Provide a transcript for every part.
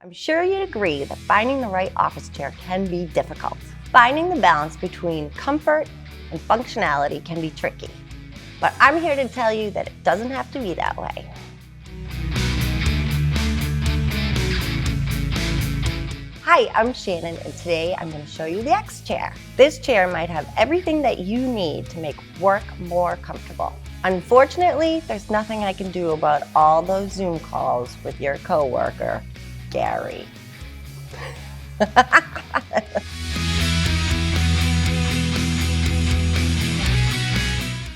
I'm sure you'd agree that finding the right office chair can be difficult. Finding the balance between comfort and functionality can be tricky. But I'm here to tell you that it doesn't have to be that way. Hi, I'm Shannon, and today I'm going to show you the X chair. This chair might have everything that you need to make work more comfortable. Unfortunately, there's nothing I can do about all those Zoom calls with your coworker, Gary.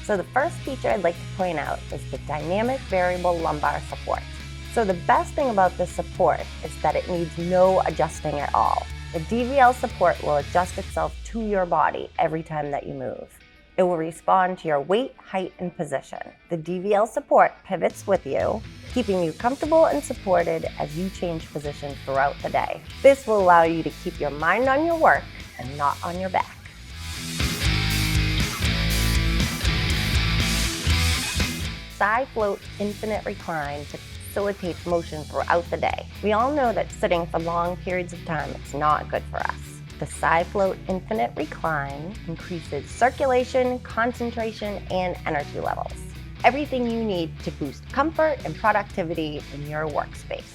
So the first feature I'd like to point out is the dynamic variable lumbar support. So the best thing about this support is that it needs no adjusting at all. The DVL support will adjust itself to your body every time that you move. It will respond to your weight, height, and position. The DVL support pivots with you, keeping you comfortable and supported as you change position throughout the day. This will allow you to keep your mind on your work and not on your back. Scifloat Infinite Recline facilitates motion throughout the day. We all know that sitting for long periods of time is not good for us. The Scifloat Infinite Recline increases circulation, concentration, and energy levels. Everything you need to boost comfort and productivity in your workspace.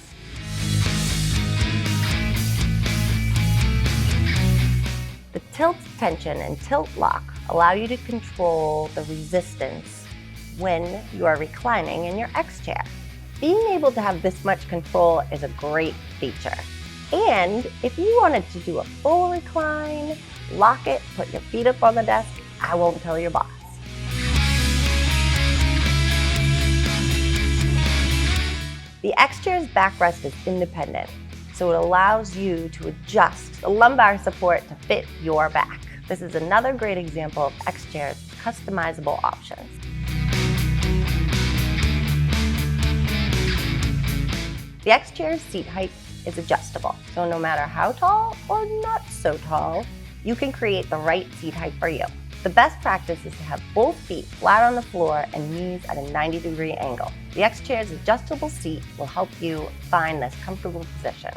The tilt tension and tilt lock allow you to control the resistance when you are reclining in your X chair. Being able to have this much control is a great feature. And if you wanted to do a full recline, lock it, put your feet up on the desk, I won't tell your boss. The X chair's backrest is independent, so it allows you to adjust the lumbar support to fit your back. This is another great example of X chair's customizable options. The X chair's seat height is adjustable, so no matter how tall or not so tall, you can create the right seat height for you. The best practice is to have both feet flat on the floor and knees at a 90-degree angle. The X chair's adjustable seat will help you find this comfortable position.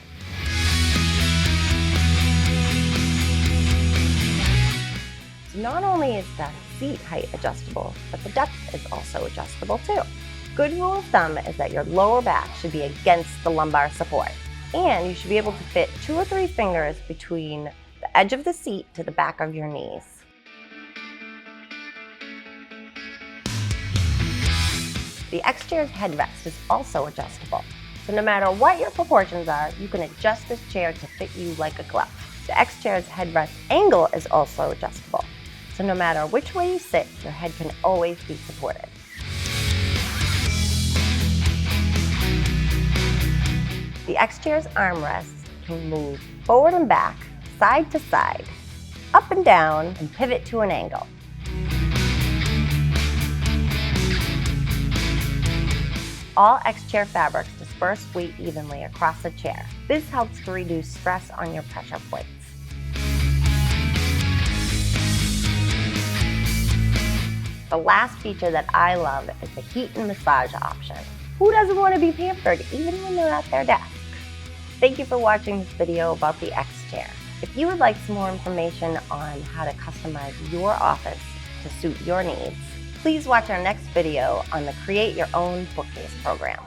So not only is the seat height adjustable, but the depth is also adjustable too. Good rule of thumb is that your lower back should be against the lumbar support, and you should be able to fit 2 or 3 fingers between the edge of the seat to the back of your knees. The X chair's headrest is also adjustable, so no matter what your proportions are, you can adjust this chair to fit you like a glove. The X chair's headrest angle is also adjustable, so no matter which way you sit, your head can always be supported. The X chair's armrest can move forward and back, side to side, up and down, and pivot to an angle. All X chair fabrics disperse weight evenly across the chair. This helps to reduce stress on your pressure points. The last feature that I love is the heat and massage option. Who doesn't want to be pampered even when they're at their desk? Thank you for watching this video about the X chair. If you would like some more information on how to customize your office to suit your needs, please watch our next video on the Create Your Own Bookcase program.